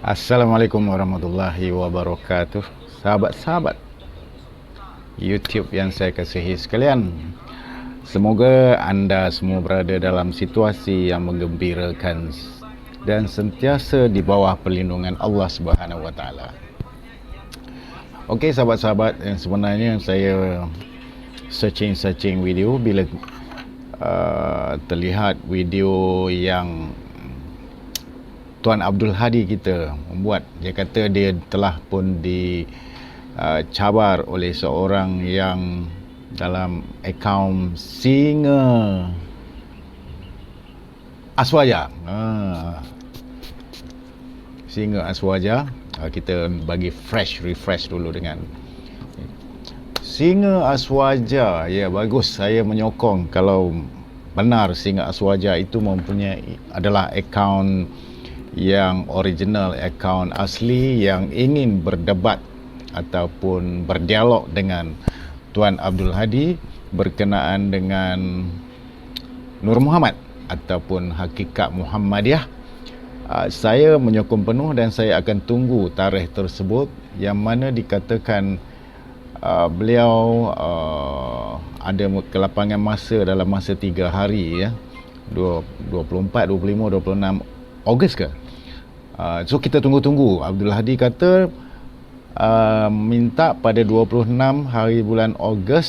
Assalamualaikum warahmatullahi wabarakatuh. Sahabat-sahabat YouTube yang saya kasihi sekalian, semoga anda semua berada dalam situasi yang menggembirakan dan sentiasa di bawah perlindungan Allah Subhanahu wa taala. Okey sahabat-sahabat, yang sebenarnya saya searching video bila terlihat video yang Tuan Abdul Hadi kita membuat. Dia kata dia telah pun dicabar oleh seorang yang dalam akaun Singa Aswaja. Singa Aswaja. Kita bagi refresh dulu dengan Singa Aswaja. Ya, bagus. Saya menyokong kalau benar Singa Aswaja itu adalah akaun yang original, akaun asli yang ingin berdebat ataupun berdialog dengan Tuan Abdul Hadi berkenaan dengan Nur Muhammad ataupun hakikat Muhammadiyah. Saya menyokong penuh dan saya akan tunggu tarikh tersebut yang mana dikatakan beliau ada kelapangan masa dalam masa 3 hari, ya, 24, 25, 26 Ogos ke. So kita tunggu-tunggu. Abdul Hadi kata minta pada 26 hari bulan Ogos,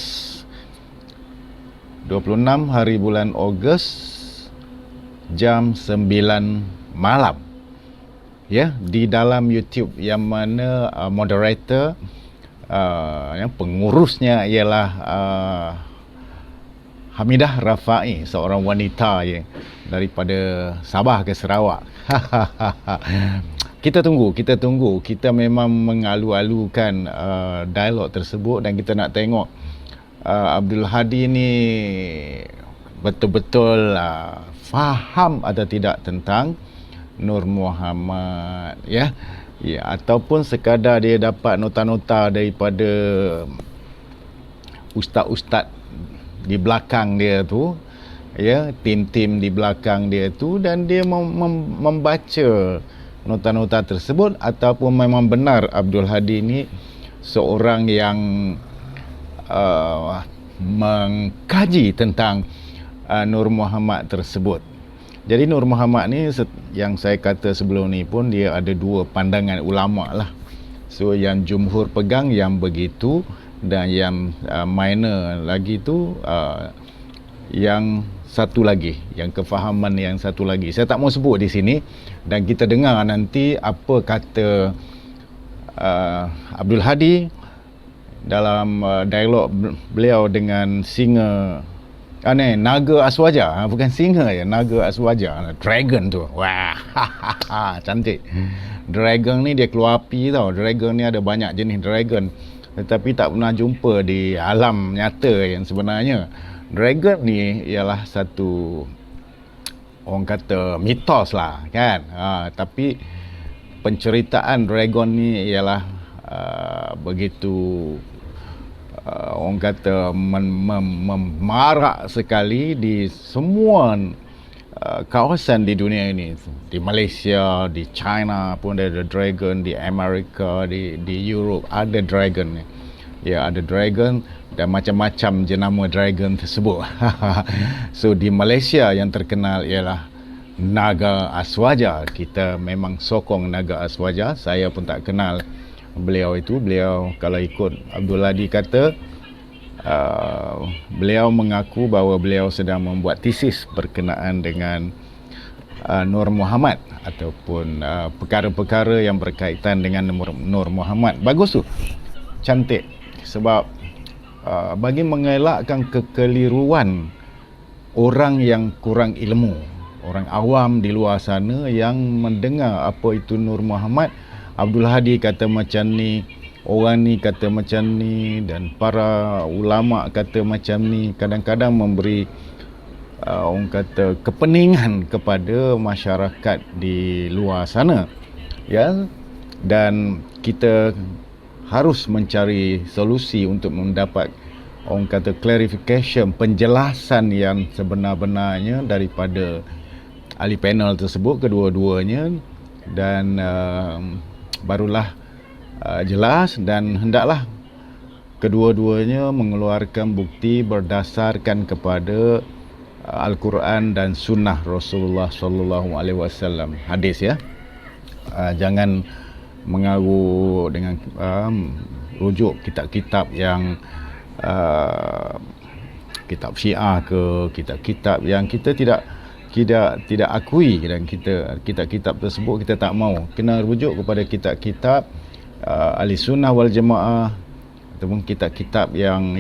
26 hari bulan Ogos jam 9 malam, ya, di dalam YouTube, yang mana moderator yang pengurusnya ialah Hamidah Rafai, seorang wanita ya, daripada Sabah ke Sarawak. Kita tunggu. Kita memang mengalu-alukan dialog tersebut dan kita nak tengok Abdul Hadi ni betul-betul faham atau tidak tentang Nur Muhammad, ya, ataupun sekadar dia dapat nota-nota daripada ustaz-ustaz di belakang dia tu, ya, tim-tim di belakang dia tu, dan dia membaca nota-nota tersebut, ataupun memang benar Abdul Hadi ni seorang yang mengkaji tentang Nur Muhammad tersebut. Jadi Nur Muhammad ni, yang saya kata sebelum ni pun, dia ada dua pandangan ulama lah. So yang jumhur pegang yang begitu, dan yang minor lagi tu yang satu lagi, yang kefahaman yang satu lagi. Saya tak mau sebut di sini, dan kita dengar nanti apa kata Abdul Hadi dalam dialog beliau dengan Singa Naga Aswaja. Bukan singa ya, Naga Aswaja, dragon tu. Wah, cantik. Dragon ni dia keluar api tau. Dragon ni ada banyak jenis dragon, tetapi tak pernah jumpa di alam nyata yang sebenarnya. Dragon ni ialah satu, orang kata, mitos lah kan. Tapi penceritaan dragon ni ialah begitu, orang kata, memarak sekali di semua kawasan di dunia ini. Di Malaysia, di China pun ada dragon, di Amerika, di Europe ada dragon. Ya, ada dragon dan macam-macam jenama dragon tersebut. So di Malaysia yang terkenal ialah Naga Aswaja. Kita memang sokong Naga Aswaja. Saya pun tak kenal beliau itu. Beliau, kalau ikut Abdul Hadi kata, beliau mengaku bahawa beliau sedang membuat tesis berkenaan dengan Nur Muhammad ataupun perkara-perkara yang berkaitan dengan Nur Muhammad. Bagus tu, cantik, sebab bagi mengelakkan kekeliruan orang yang kurang ilmu, orang awam di luar sana yang mendengar apa itu Nur Muhammad. Abdul Hadi kata macam ni, orang ni kata macam ni, dan para ulama kata macam ni. Kadang-kadang memberi orang kata kepeningan kepada masyarakat di luar sana, ya, dan kita harus mencari solusi untuk mendapat, orang kata, clarification, penjelasan yang sebenar-benarnya daripada ahli panel tersebut, kedua-duanya. dan barulah jelas, dan hendaklah kedua-duanya mengeluarkan bukti berdasarkan kepada Al-Quran dan Sunnah Rasulullah Sallallahu Alaihi Wasallam. Hadis ya. Jangan mengaru dengan rujuk kitab-kitab yang kitab Syiah ke kitab-kitab yang kita tidak akui, dan kitab-kitab tersebut kita tak mau. Kena rujuk kepada kitab-kitab Ahli Sunnah wal Jamaah, ataupun kitab-kitab yang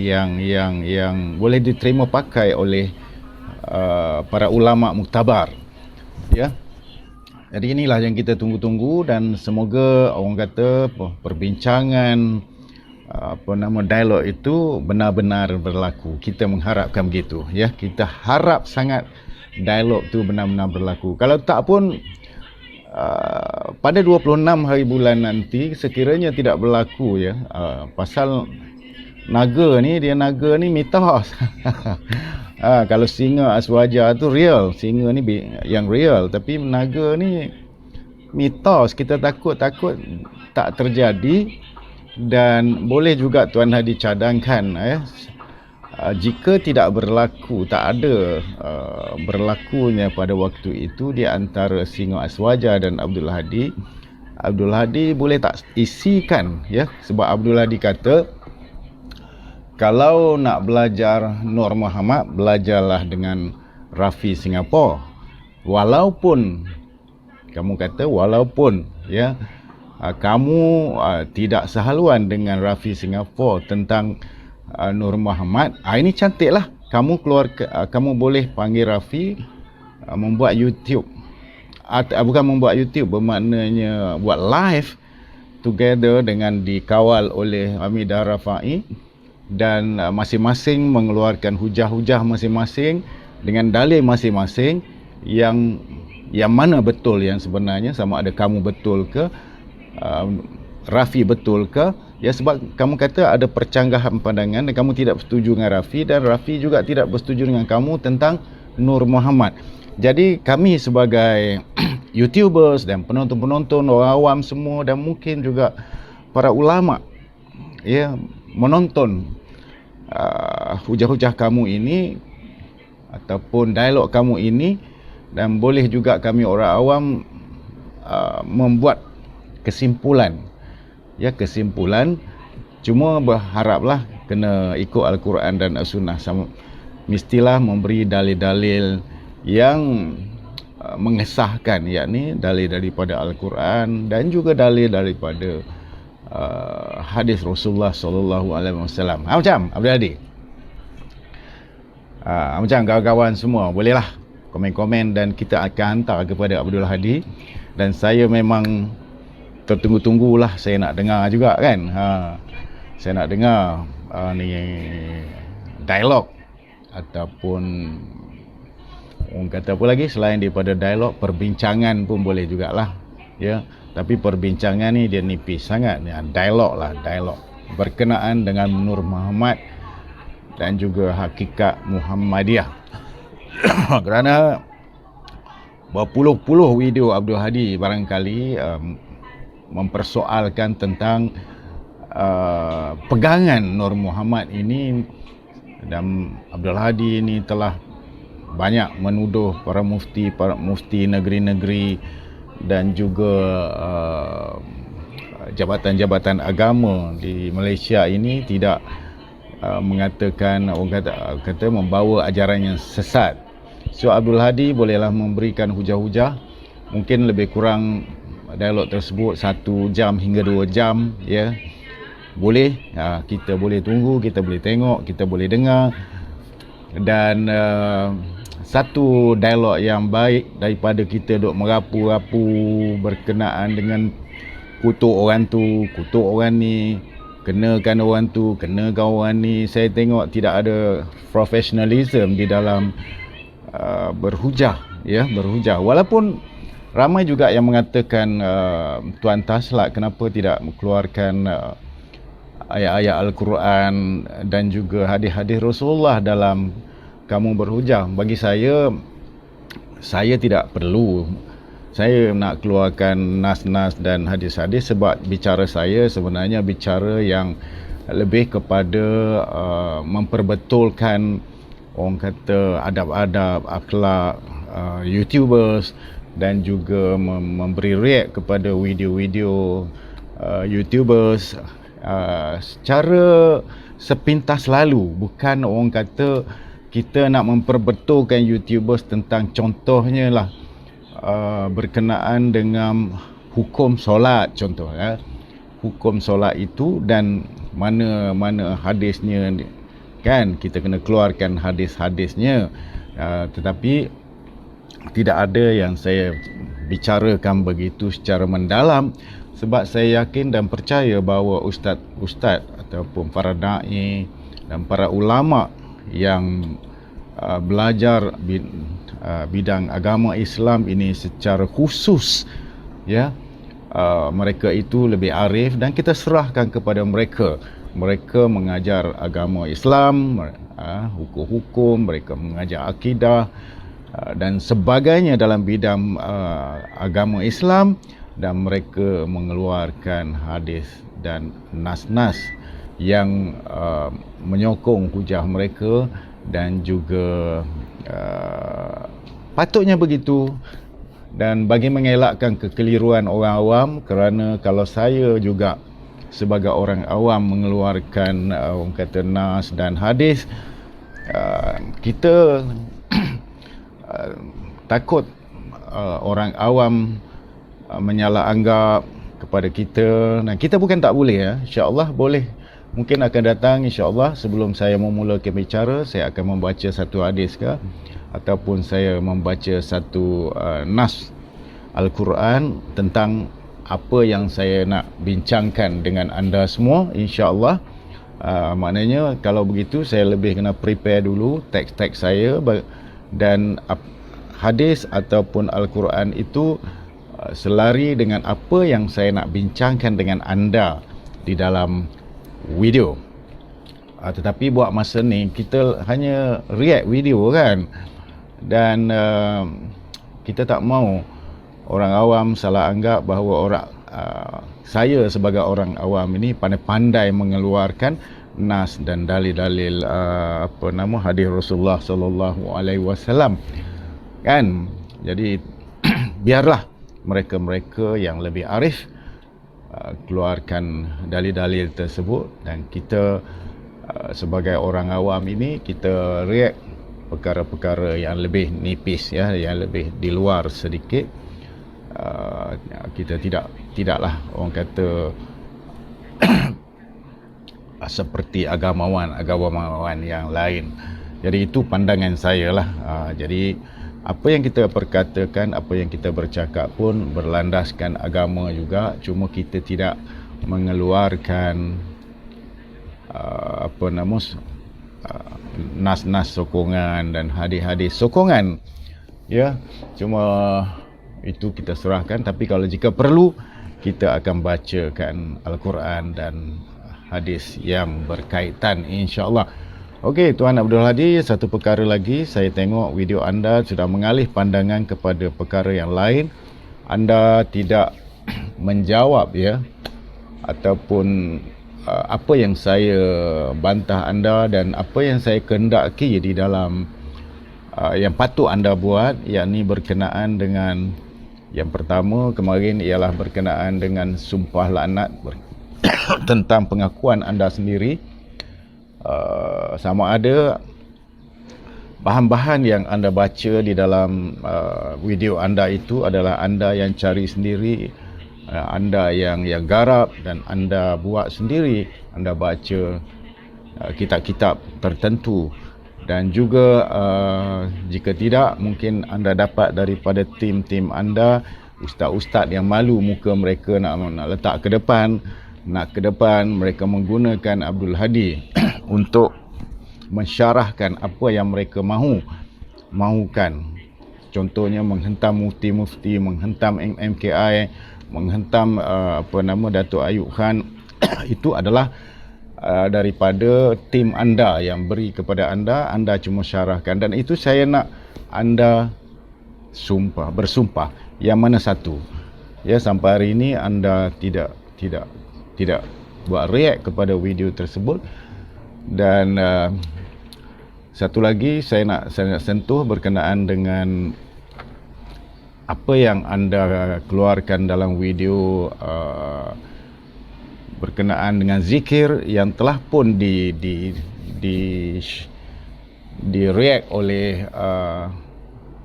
boleh diterima pakai oleh para ulama muktabar, ya. Jadi inilah yang kita tunggu-tunggu, dan semoga orang kata perbincangan dialog itu benar-benar berlaku. Kita mengharapkan begitu, ya. Kita harap sangat dialog tu benar-benar berlaku. Kalau tak pun pada 26 hari bulan nanti sekiranya tidak berlaku, ya, pasal naga ni mitos. Kalau singa aswaja tu real, singa ni yang real, tapi naga ni mitos. Kita takut tak terjadi, dan boleh juga Tuan Hadi cadangkan, jika tidak berlaku, tak ada berlakunya pada waktu itu di antara singa aswaja dan Abdul Hadi boleh tak isikan, ya, sebab Abdul Hadi kata kalau nak belajar Nur Muhammad, belajarlah dengan Rafi Singapura. Walaupun ya, kamu tidak sehaluan dengan Rafi Singapura tentang Nur Muhammad, ini cantiklah. Kamu boleh panggil Rafi membuat YouTube. Bukan membuat YouTube, bermaknanya buat live together dengan dikawal oleh Hamidah Rafai, dan masing-masing mengeluarkan hujah-hujah masing-masing dengan dalil masing-masing yang mana betul yang sebenarnya, sama ada kamu betul ke, Rafi betul ke, ya, sebab kamu kata ada percanggahan pandangan dan kamu tidak bersetuju dengan Rafi, dan Rafi juga tidak bersetuju dengan kamu tentang Nur Muhammad. Jadi kami sebagai YouTubers dan penonton-penonton, orang awam semua, dan mungkin juga para ulama, ya, menonton hujah-hujah kamu ini ataupun dialog kamu ini, dan boleh juga kami orang awam membuat kesimpulan, ya, cuma berharaplah kena ikut Al-Quran dan As-Sunnah, mestilah memberi dalil-dalil yang mengesahkan, yakni dalil daripada Al-Quran dan juga dalil daripada hadis Rasulullah Sallallahu Alaihi Wasallam. Macam Abdul Hadi, macam kawan-kawan semua bolehlah komen-komen, dan kita akan hantar kepada Abdul Hadi, dan saya memang tertunggu-tunggulah, saya nak dengar juga kan. Saya nak dengar ni dialog, ataupun orang kata apa lagi selain daripada dialog, perbincangan pun boleh jugalah, ya. Tapi perbincangan ni dia nipis sangat, ya. Dialog berkenaan dengan Nur Muhammad dan juga hakikat Muhammadiyah. Kerana berpuluh-puluh video Abdul Hadi barangkali mempersoalkan tentang pegangan Nur Muhammad ini, dan Abdul Hadi ini telah banyak menuduh para mufti negeri-negeri dan juga jabatan-jabatan agama di Malaysia ini tidak mengatakan, orang kata membawa ajaran yang sesat. So Abdul Hadi bolehlah memberikan hujah-hujah, mungkin lebih kurang dialog tersebut 1 jam hingga 2 jam, ya. Boleh, kita boleh tunggu, kita boleh tengok, kita boleh dengar, dan satu dialog yang baik daripada kita duk merapu-rapu berkenaan dengan kutuk orang tu, kutuk orang ni, kenakan orang tu, kenakan orang ni. Saya tengok tidak ada professionalism di dalam berhujah, ya, berhujah. Walaupun ramai juga yang mengatakan Tuan Taslak kenapa tidak mengeluarkan ayat-ayat Al-Quran dan juga hadis-hadis Rasulullah dalam kamu berhujah. Bagi saya tidak perlu. saya nak keluarkan nas-nas dan hadis-hadis sebab bicara saya sebenarnya bicara yang lebih kepada memperbetulkan orang kata adab-adab, akhlak YouTubers dan juga memberi react kepada video-video YouTubers secara sepintas lalu. Bukan orang kata kita nak memperbetulkan YouTubers tentang contohnya lah berkenaan dengan hukum solat contoh ya. Hukum solat itu dan mana hadisnya kan, kita kena keluarkan hadis-hadisnya. Tetapi tidak ada yang saya bicarakan begitu secara mendalam sebab saya yakin dan percaya bahawa ustaz-ustaz ataupun para dai dan para ulama yang belajar bidang agama Islam ini secara khusus ya, mereka itu lebih arif dan kita serahkan kepada mereka. Mereka mengajar agama Islam, hukum-hukum, mereka mengajar akidah dan sebagainya dalam bidang agama Islam, dan mereka mengeluarkan hadis dan nas-nas yang menyokong hujah mereka dan juga patutnya begitu. Dan bagi mengelakkan kekeliruan orang awam, kerana kalau saya juga sebagai orang awam mengeluarkan orang kata nas dan hadis, kita takut orang awam menyalah anggap kepada kita. Dan kita bukan tak boleh ya, insya-Allah boleh. Mungkin akan datang insya-Allah sebelum saya memulakan bicara, saya akan membaca satu hadis ke ataupun saya membaca satu nas Al-Quran tentang apa yang saya nak bincangkan dengan anda semua insya-Allah. Maknanya kalau begitu saya lebih kena prepare dulu teks-teks saya, dan hadis ataupun Al-Quran itu selari dengan apa yang saya nak bincangkan dengan anda di dalam video. Tetapi buat masa ni kita hanya react video kan, dan kita tak mau orang awam salah anggap bahawa saya sebagai orang awam ini pandai-pandai mengeluarkan nas dan dalil-dalil hadis Rasulullah sallallahu alaihi wasallam kan. Jadi biarlah mereka-mereka yang lebih arif keluarkan dalil-dalil tersebut, dan kita sebagai orang awam ini kita react perkara-perkara yang lebih nipis ya, yang lebih di luar sedikit. Kita tidaklah orang kata seperti agamawan yang lain. Jadi itu pandangan saya lah. Jadi apa yang kita perkatakan, apa yang kita bercakap pun berlandaskan agama juga, cuma kita tidak mengeluarkan nas-nas sokongan dan hadis-hadis sokongan ya. Cuma itu kita serahkan, tapi kalau jika perlu kita akan bacakan Al-Quran dan hadis yang berkaitan insya-Allah. Okey, Tuan Abdul Hadi, satu perkara lagi, saya tengok video anda sudah mengalih pandangan kepada perkara yang lain. Anda tidak menjawab ya, ataupun apa yang saya bantah anda dan apa yang saya kehendaki di dalam yang patut anda buat, yakni berkenaan dengan yang pertama kemarin ialah berkenaan dengan sumpah laknat tentang pengakuan anda sendiri. Sama ada bahan-bahan yang anda baca di dalam video anda itu adalah anda yang cari sendiri, anda yang garap dan anda buat sendiri. Anda baca kitab-kitab tertentu, dan juga jika tidak, mungkin anda dapat daripada tim-tim anda, ustaz-ustaz yang malu muka mereka nak letak ke depan, mereka menggunakan Abdul Hadi untuk mensyarahkan apa yang mereka mahukan. Contohnya menghentam mufti-mufti, menghentam MKI, menghentam Datuk Ayub Khan. Itu adalah daripada tim anda yang beri kepada anda cuma syarahkan, dan itu saya nak anda bersumpah yang mana satu? Ya, sampai hari ini anda tidak buat react kepada video tersebut. Dan satu lagi saya nak sentuh berkenaan dengan apa yang anda keluarkan dalam video berkenaan dengan zikir yang telah pun di react oleh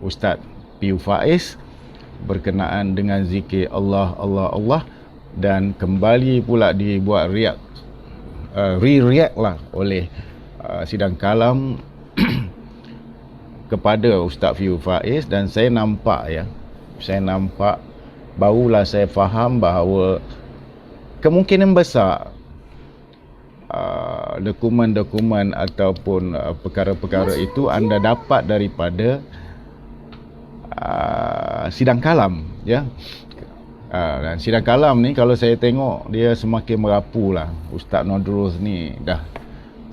Ustaz Piu Faiz berkenaan dengan zikir Allah Allah Allah, dan kembali pula dibuat re-react lah oleh Sidang Kalam kepada Ustaz Piu Faiz. Dan saya nampak barulah saya faham bahawa kemungkinan besar dokumen-dokumen ataupun perkara-perkara itu anda dapat daripada Sidang Kalam, ya. Dan Sidang Kalam ni kalau saya tengok dia semakin merapu lah. Ustaz Nodrus ni dah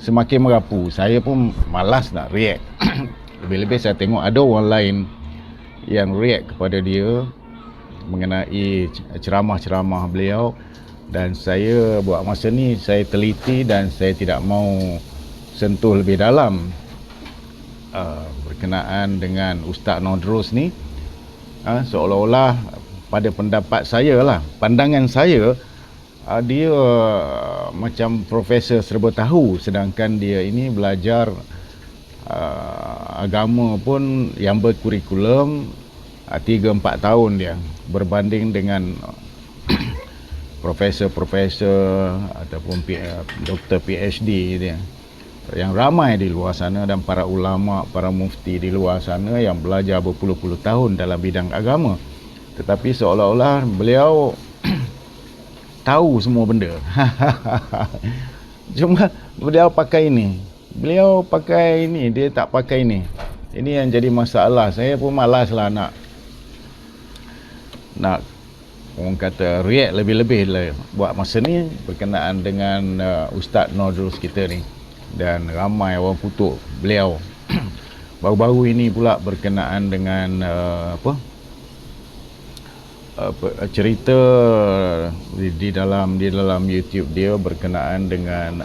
semakin merapu. Saya pun malas nak react. Lebih-lebih saya tengok ada orang lain yang react kepada dia mengenai ceramah-ceramah beliau. Dan saya buat masa ni saya teliti dan saya tidak mau sentuh lebih dalam berkenaan dengan Ustaz Nodrus ni. Seolah-olah pada pendapat saya lah, pandangan saya, dia macam profesor serba tahu, sedangkan dia ini belajar agama pun yang berkurikulum 3-4 tahun dia, berbanding dengan profesor-profesor ataupun doktor PhD dia yang ramai di luar sana, dan para ulama, para mufti di luar sana yang belajar berpuluh-puluh tahun dalam bidang agama. Tetapi seolah-olah beliau tahu semua benda. Cuma beliau pakai ini, dia tak pakai ini. Ini yang jadi masalah. Saya pun malas lah nak orang kata react lebih-lebih lah buat masa ni berkenaan dengan Ustaz Nodrus kita ni. Dan ramai orang kutuk beliau. Baru-baru ini pula berkenaan dengan cerita di dalam YouTube dia berkenaan dengan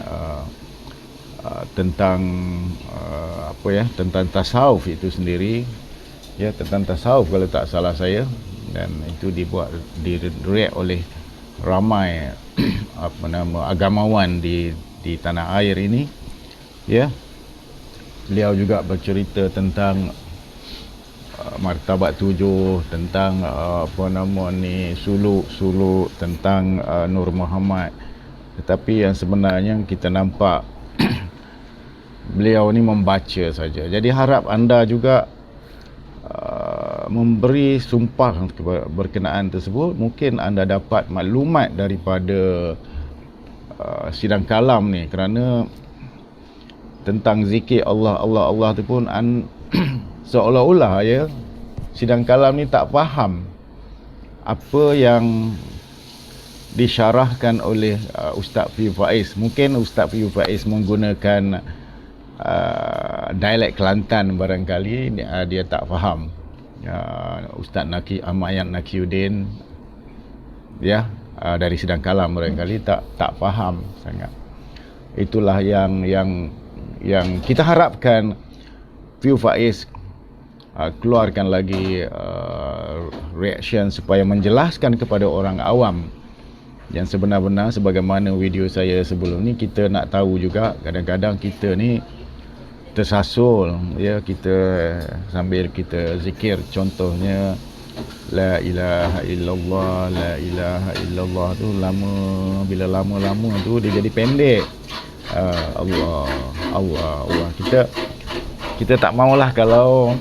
tentang tentang tasawuf itu sendiri, ya, tentang tasawuf kalau tak salah saya. Dan itu di-react oleh ramai agamawan di tanah air ini, ya. Beliau juga bercerita tentang martabat 7, tentang suluk tentang Nur Muhammad. Tetapi yang sebenarnya kita nampak beliau ni membaca saja. Jadi harap anda juga memberi sumpah berkenaan tersebut. Mungkin anda dapat maklumat daripada Sidang Kalam ni, kerana tentang zikir Allah Allah Allah tu pun seolah-olah, ya, Sidang Kalam ni tak faham apa yang disyarahkan oleh Ustaz Piu Faiz. Mungkin Ustaz Piu Faiz menggunakan dialek Kelantan, barangkali dia tak faham. Ustaz Ahmad Nakiuddin, ya, dari Sidang Kalam barangkali tak faham sangat. Itulah yang kita harapkan Piu Faiz keluarkan lagi reaction supaya menjelaskan kepada orang awam yang sebenar-benar. Sebagaimana video saya sebelum ni, kita nak tahu juga, kadang-kadang kita ni tersasul, ya, kita sambil kita zikir, contohnya la ilaha illallah, la ilaha illallah tu bila lama tu dia jadi pendek. Allah Allah Allah, kita tak maulah kalau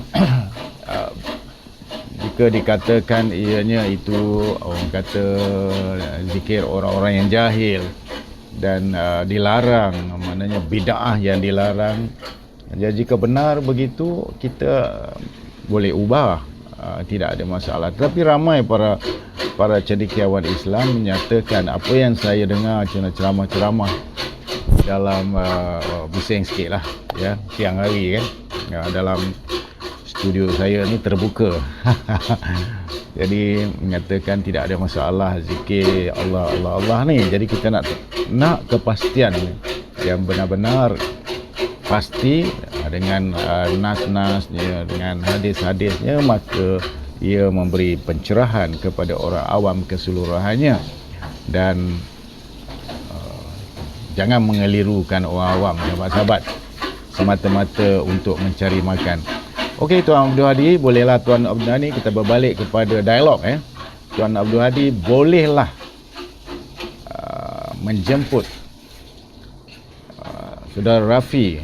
jika dikatakan ianya itu orang kata zikir orang-orang yang jahil dan dilarang, maknanya bid'ah yang dilarang. Jadi jika benar begitu, kita boleh ubah, tidak ada masalah. Tetapi ramai para cendekiawan Islam menyatakan apa yang saya dengar ceramah-ceramah dalam bising sikit lah, ya, siang hari kan, dalam studio saya ni terbuka. Jadi menyatakan tidak ada masalah zikir Allah Allah Allah ni. Jadi kita nak kepastian yang benar-benar pasti dengan nas-nasnya, dengan hadis-hadisnya, maka ia memberi pencerahan kepada orang awam keseluruhannya. Dan jangan mengelirukan orang awam, sahabat-sahabat, semata-mata untuk mencari makan. Okey, Tuan Abdul Hadi, bolehlah Tuan Abdul Hadi kita berbalik kepada dialog. Tuan Abdul Hadi bolehlah menjemput Saudara Rafi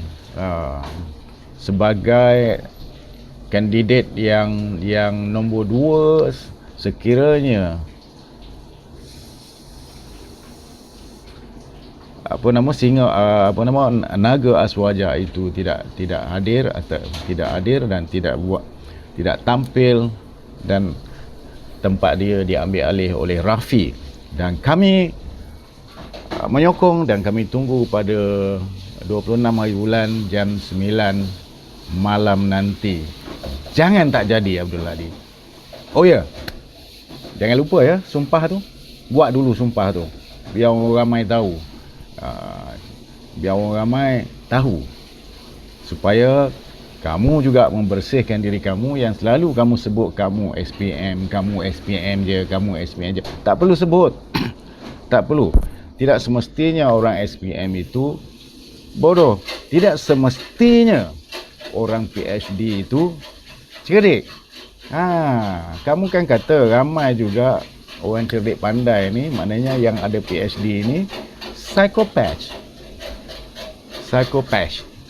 sebagai kandidat yang nombor 2 sekiranya Naga Aswaja itu tidak hadir atau tidak hadir dan tidak tampil, dan tempat dia diambil alih oleh Rafi. Dan kami menyokong dan kami tunggu pada 26 hari bulan jam 9 malam nanti. Jangan tak jadi, Abdul Hadi. Oh ya, jangan lupa ya, sumpah tu. Buat dulu sumpah tu, biar orang ramai tahu. Biar orang ramai tahu, supaya kamu juga membersihkan diri kamu yang selalu kamu sebut kamu SPM je. Tak perlu sebut. Tak perlu. Tidak semestinya orang SPM itu bodoh. Tidak semestinya orang PhD itu cerdik. Kamu kan kata ramai juga orang cerdik pandai ni, maknanya yang ada PhD ni psikopat.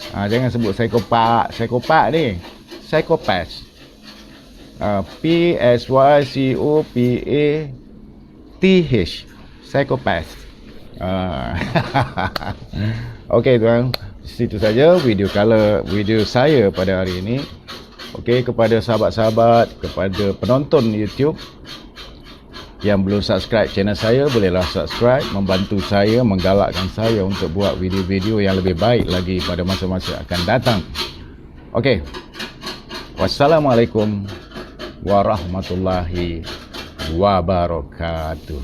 Jangan sebut psikopat ni. Psikopat. PSYCOPATH. Psikopat. Okey tuan, situ saja video saya pada hari ini. Okey, kepada sahabat-sahabat, kepada penonton YouTube yang belum subscribe channel saya, bolehlah subscribe, membantu saya, menggalakkan saya untuk buat video-video yang lebih baik lagi pada masa-masa akan datang. Okey. Wassalamualaikum warahmatullahi wabarakatuh.